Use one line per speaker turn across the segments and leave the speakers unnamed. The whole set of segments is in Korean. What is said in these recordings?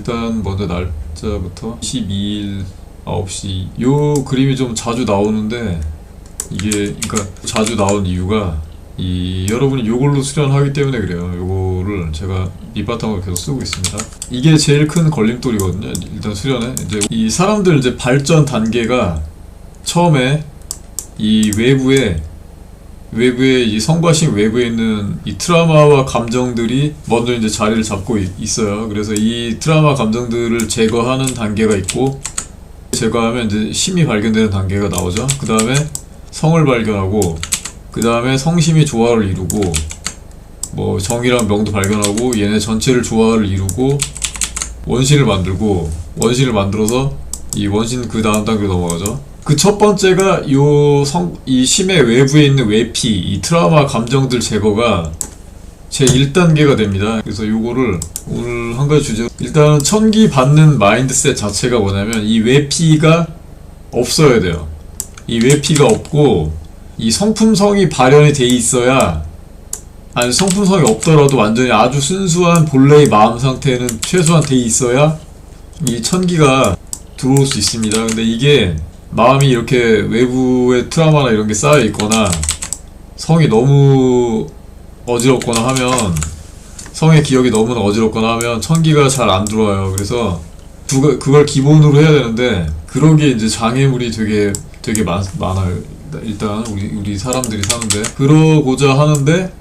일단 먼저 날짜부터 22일 9시. 요 그림이 좀 자주 나오는데 이게 그러니까 자주 나온 이유가 여러분이 요걸로 수련하기 때문에 그래요. 요거를 제가 밑바탕으로 계속 쓰고 있습니다. 이게 제일 큰 걸림돌이거든요. 일단 수련에 이제 이 사람들 이제 발전 단계가 처음에 이 외부에 이 성과식 외부에 있는 이 트라우마와 감정들이 먼저 이제 자리를 잡고 있어요. 그래서 이 트라우마 감정들을 제거하는 단계가 있고, 제거하면 이제 심이 발견되는 단계가 나오죠. 그 다음에 성을 발견하고, 그 다음에 성심이 조화를 이루고, 뭐 정이랑 명도 발견하고, 얘네 전체를 조화를 이루고 원신을 만들고, 원신을 만들어서 이 원신 그 다음 단계로 넘어가죠. 그 첫 번째가 이 심의 외부에 있는 외피, 이 트라우마 감정들 제거가 제 1단계가 됩니다. 그래서 요거를 오늘 한 가지 주제로, 일단 천기 받는 마인드셋 자체가 뭐냐면 이 외피가 없어야 돼요. 이 외피가 없고 이 성품성이 발현이 돼 있어야, 아니 성품성이 없더라도 완전히 아주 순수한 본래의 마음 상태는 최소한 돼 있어야 이 천기가 들어올 수 있습니다. 근데 이게 마음이 이렇게 외부의 트라우마나 이런 게 쌓여 있거나 성이 너무 어지럽거나 하면, 성의 기억이 너무 어지럽거나 하면 천기가 잘 안 들어와요. 그래서 그걸 기본으로 해야 되는데, 그러기에 이제 장애물이 되게 많아요. 일단 우리 사람들이 사는데 그러고자 하는데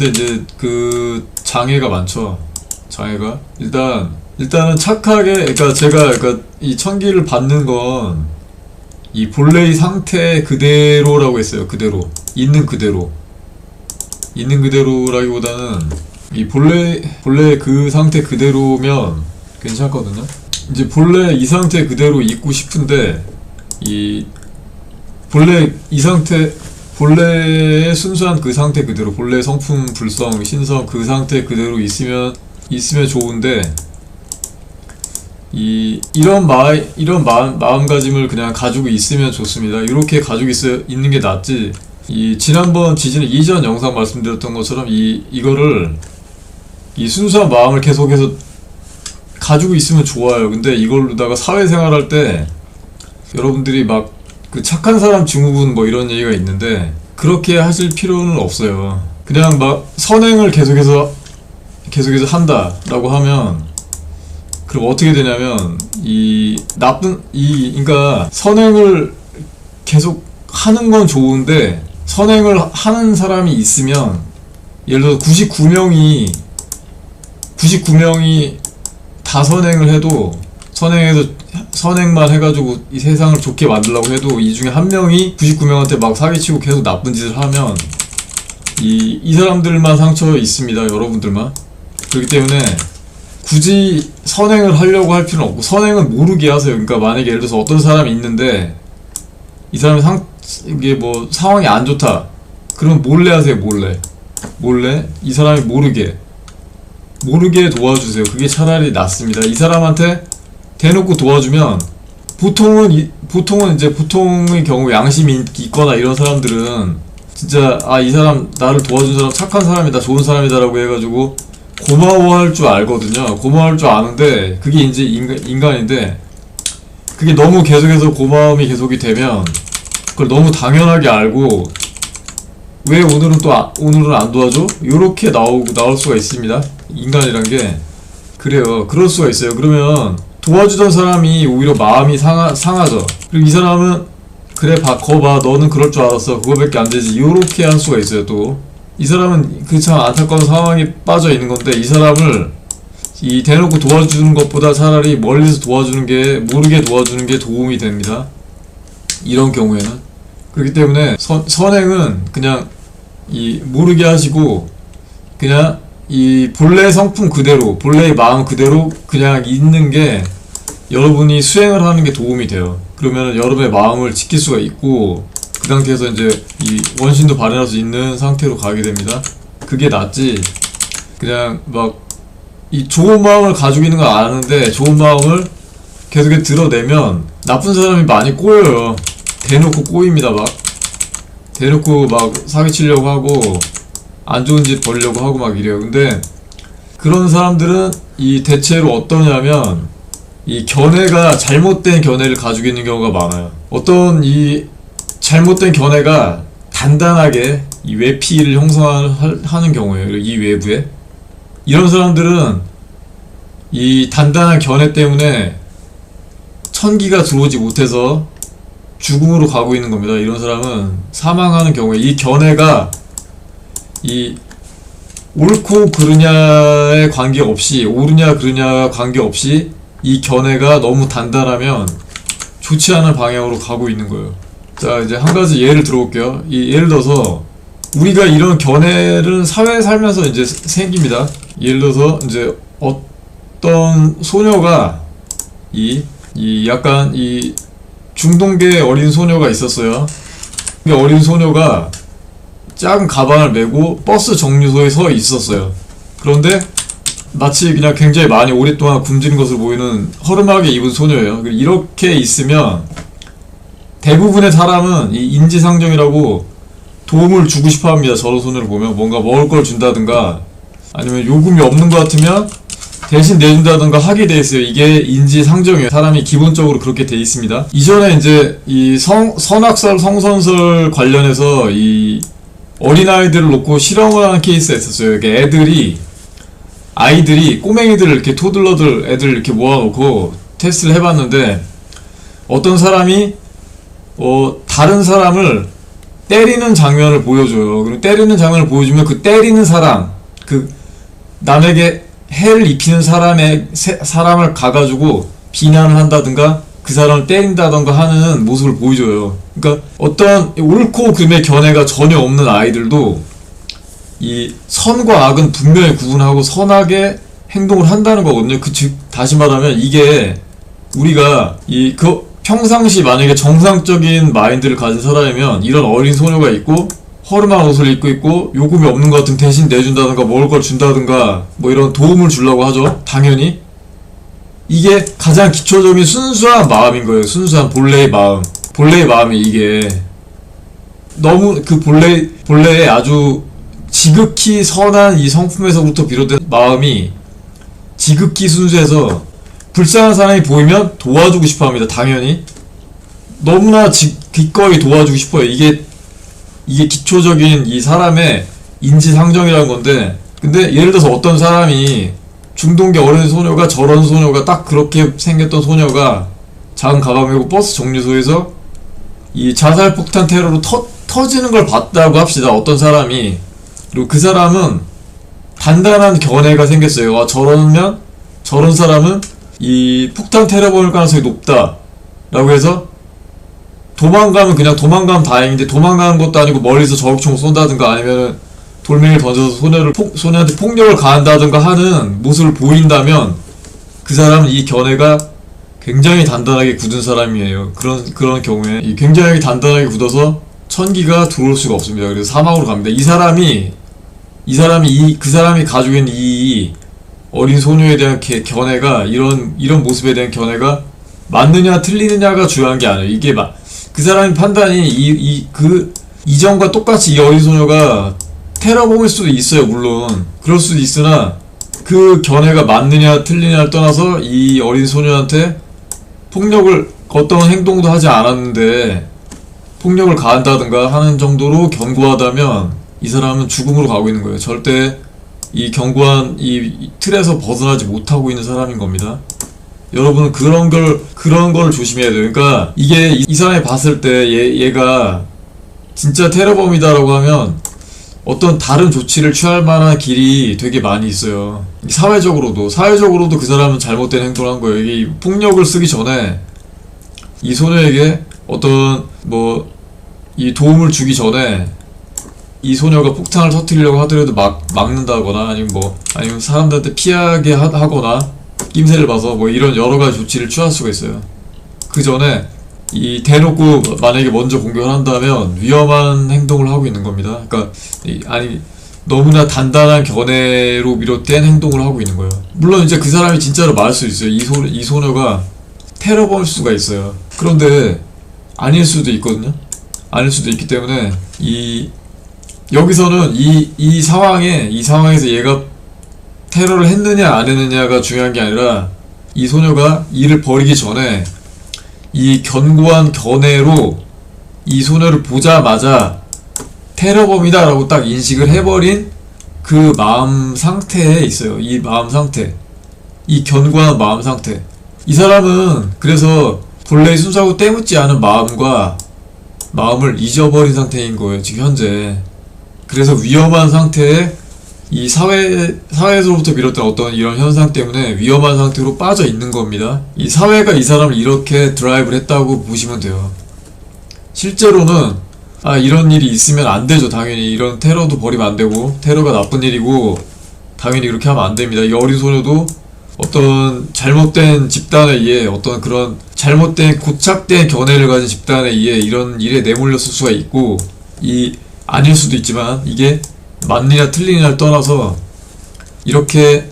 이제 그 장애가 많죠. 장애가 일단은 착하게, 그러니까 이 천기를 받는 건 이 본래의 상태 그대로라고 했어요. 그대로 있는 그대로라기보다는 이 본래 그 상태 그대로면 괜찮거든요. 이제 본래 이 상태 그대로 있고 싶은데, 본래의 순수한 그 상태 그대로, 본래 성품, 불성, 신성 그 상태 그대로 있으면 좋은데, 이런 마음가짐을 그냥 가지고 있으면 좋습니다. 이렇게 가지고 있는 게 낫지. 지난번 지진 이전 영상 말씀드렸던 것처럼 이거를 순수한 마음을 계속해서 가지고 있으면 좋아요. 근데 이걸로다가 사회생활 할 때 여러분들이 막 그 착한 사람 증후군 뭐 이런 얘기가 있는데, 그렇게 하실 필요는 없어요. 그냥 막 선행을 계속해서 한다라고 하면, 그럼 어떻게 되냐면 그러니까 선행을 계속 하는 건 좋은데, 선행을 하는 사람이 있으면, 예를 들어서 99명이 다 선행을 해도, 선행만 해가지고 이 세상을 좋게 만들려고 해도 이 중에 한 명이 99명한테 막 사기치고 계속 나쁜 짓을 하면 이 사람들만 상처 있습니다. 여러분들만. 그렇기 때문에 굳이 선행을 하려고 할 필요는 없고, 선행은 모르게 하세요. 그러니까 만약에 예를 들어서 어떤 사람이 있는데 이 사람이 이게 뭐 상황이 안 좋다, 그럼 몰래 하세요. 몰래 이 사람이 모르게 도와주세요. 그게 차라리 낫습니다. 이 사람한테 대놓고 도와주면, 보통의 경우 양심이 있거나 이런 사람들은 진짜 이 사람 나를 도와준 사람 착한 사람이다, 좋은 사람이다라고 해가지고 고마워할 줄 알거든요. 고마워할 줄 아는데, 그게 이제 인간인데, 그게 너무 계속해서 고마움이 계속이 되면 그걸 너무 당연하게 알고, 왜 오늘은 안 도와줘? 요렇게 나올 수가 있습니다. 인간이란 게 그래요. 그럴 수가 있어요. 그러면 도와주던 사람이 오히려 마음이 상하죠. 그리고 이 사람은 그래 거봐 너는 그럴 줄 알았어, 그거밖에 안 되지, 요렇게 할 수가 있어요. 또 이 사람은 그 참 안타까운 상황에 빠져 있는 건데, 이 사람을 대놓고 도와주는 것보다 차라리 멀리서 모르게 도와주는 게 도움이 됩니다. 이런 경우에는. 그렇기 때문에 선행은 그냥 모르게 하시고, 그냥 본래 성품 그대로, 본래의 마음 그대로 그냥 있는 게, 여러분이 수행을 하는 게 도움이 돼요. 그러면 여러분의 마음을 지킬 수가 있고, 그 상태에서 이제 원신도 발현할 수 있는 상태로 가게 됩니다. 그게 낫지, 그냥 막 좋은 마음을 가지고 있는 걸 아는데 좋은 마음을 계속 드러내면 나쁜 사람이 많이 꼬여요. 대놓고 꼬입니다. 대놓고 막 사기치려고 하고 안 좋은 짓 벌려고 하고 막 이래요. 근데 그런 사람들은 이 대체로 어떠냐면 이 견해가 잘못된 견해를 가지고 있는 경우가 많아요. 어떤 이 잘못된 견해가 단단하게 이 외피를 형성하는 경우에요. 이 외부에 이런 사람들은 이 단단한 견해 때문에 천기가 들어오지 못해서 죽음으로 가고 있는 겁니다. 이런 사람은 사망하는 경우에 이 견해가 이 옳고 그르냐에 관계없이, 옳으냐 그르냐 관계없이 이 견해가 너무 단단하면 좋지 않은 방향으로 가고 있는 거예요. 자, 이제 한 가지 예를 들어볼게요. 예를 들어서 우리가 이런 견해를 사회에 살면서 이제 생깁니다. 예를 들어서 이제 어떤 소녀가 약간 중동계 어린 소녀가 있었어요. 그 어린 소녀가 작은 가방을 메고 버스 정류소에 서 있었어요. 그런데 마치 그냥 굉장히 많이 오랫동안 굶주린 것으로 보이는 허름하게 입은 소녀예요. 이렇게 있으면 대부분의 사람은 이 인지상정이라고 도움을 주고 싶어 합니다. 저런 소녀를 보면 뭔가 먹을 걸 준다든가 아니면 요금이 없는 것 같으면 대신 내준다든가 하게 돼 있어요. 이게 인지상정이에요. 사람이 기본적으로 그렇게 돼 있습니다. 이전에 이제 이 선악설, 성선설 관련해서 이 어린아이들을 놓고 실험을 하는 케이스가 있었어요. 이게 아이들이 꼬맹이들을 이렇게 토들러들 애들 이렇게 모아놓고 테스트를 해봤는데 어떤 사람이 다른 사람을 때리는 장면을 보여줘요. 그리고 때리는 장면을 보여주면 그 때리는 사람, 그 남에게 해를 입히는 사람을 가가지고 비난을 한다든가 그 사람을 때린다던가 하는 모습을 보여줘요. 그러니까 어떤 옳고 그름의 견해가 전혀 없는 아이들도 이 선과 악은 분명히 구분하고 선하게 행동을 한다는 거거든요. 즉 다시 말하면 이게 우리가 평상시 만약에 정상적인 마인드를 가진 사람이면 이런 어린 소녀가 있고 허름한 옷을 입고 있고 요금이 없는 것 같으면 대신 내준다든가 먹을 걸 준다든가 뭐 이런 도움을 주려고 하죠. 당연히 이게 가장 기초적인 순수한 마음인 거예요. 순수한 본래의 마음. 본래의 마음이 이게 너무 그 본래의 아주 지극히 선한 이 성품에서부터 비롯된 마음이 지극히 순수해서 불쌍한 사람이 보이면 도와주고 싶어 합니다. 당연히 너무나 기꺼이 도와주고 싶어요. 이게 기초적인 이 사람의 인지상정이라는 건데, 근데 예를 들어서 어떤 사람이 중동계 어린 소녀가 저런 소녀가 딱 그렇게 생겼던 소녀가 작은 가방 메고 버스 정류소에서 이 자살폭탄 테러로 터지는 걸 봤다고 합시다. 어떤 사람이. 그리고 그 사람은 단단한 견해가 생겼어요. 저러면 저런 사람은 이 폭탄 테러범일 가능성이 높다 라고 해서 도망가면 그냥 도망가면 다행인데 도망가는 것도 아니고 멀리서 저격총 쏜다든가 아니면은 돌멩이를 던져서 소녀한테 폭력을 가한다든가 하는 모습을 보인다면 그 사람은 이 견해가 굉장히 단단하게 굳은 사람이에요. 그런 경우에 굉장히 단단하게 굳어서 천기가 들어올 수가 없습니다. 그래서 사망으로 갑니다. 그 사람이 가지고 있는 이 어린 소녀에 대한 견해가 이런 모습에 대한 견해가 맞느냐 틀리느냐가 중요한 게 아니에요. 이게 그 사람의 판단이 이전과 똑같이 이 어린 소녀가 테러범일 수도 있어요. 물론 그럴 수도 있으나 그 견해가 맞느냐 틀리냐를 떠나서 이 어린 소녀한테 폭력을 어떤 행동도 하지 않았는데 폭력을 가한다든가 하는 정도로 견고하다면 이 사람은 죽음으로 가고 있는 거예요. 절대 이 견고한 이 틀에서 벗어나지 못하고 있는 사람인 겁니다. 여러분은 그런 걸 조심해야 돼요. 그러니까 이게 이 사람이 봤을 때 얘가 진짜 테러범이다라고 하면 어떤 다른 조치를 취할 만한 길이 되게 많이 있어요. 사회적으로도 그 사람은 잘못된 행동을 한 거예요. 이 폭력을 쓰기 전에 이 소녀에게 어떤 이 도움을 주기 전에 이 소녀가 폭탄을 터뜨리려고 하더라도 막는다거나 아니면 사람들한테 피하게 하거나 낌새를 봐서 이런 여러가지 조치를 취할 수가 있어요. 그 전에 대놓고 만약에 먼저 공격을 한다면 위험한 행동을 하고 있는 겁니다. 그러니까 너무나 단단한 견해로 비롯된 행동을 하고 있는 거예요. 물론 이제 그 사람이 진짜로 말할 수 있어요. 이 소녀가 테러범일 수가 있어요. 그런데 아닐 수도 있거든요. 아닐 수도 있기 때문에 여기서는 이 상황에서 얘가 테러를 했느냐 안 했느냐가 중요한 게 아니라 이 소녀가 이를 벌이기 전에 이 견고한 견해로 이 소녀를 보자마자 테러범이다 라고 딱 인식을 해버린 그 마음 상태에 있어요. 이 마음 상태, 이 견고한 마음 상태. 이 사람은 그래서 본래의 순수하고 때묻지 않은 마음을 잊어버린 상태인 거예요, 지금 현재. 그래서 위험한 상태에 이 사회에서부터 비롯된 어떤 이런 현상 때문에 위험한 상태로 빠져 있는 겁니다. 이 사회가 이 사람을 이렇게 드라이브를 했다고 보시면 돼요. 실제로는 이런 일이 있으면 안 되죠. 당연히 이런 테러도 벌이면 안 되고, 테러가 나쁜 일이고 당연히 그렇게 하면 안 됩니다. 이 어린 소녀도 어떤 잘못된 집단에 의해, 어떤 그런 잘못된 고착된 견해를 가진 집단에 의해 이런 일에 내몰렸을 수가 있고, 아닐 수도 있지만 이게 맞느냐 틀리냐를 떠나서 이렇게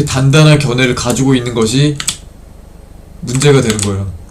단단한 견해를 가지고 있는 것이 문제가 되는 거예요.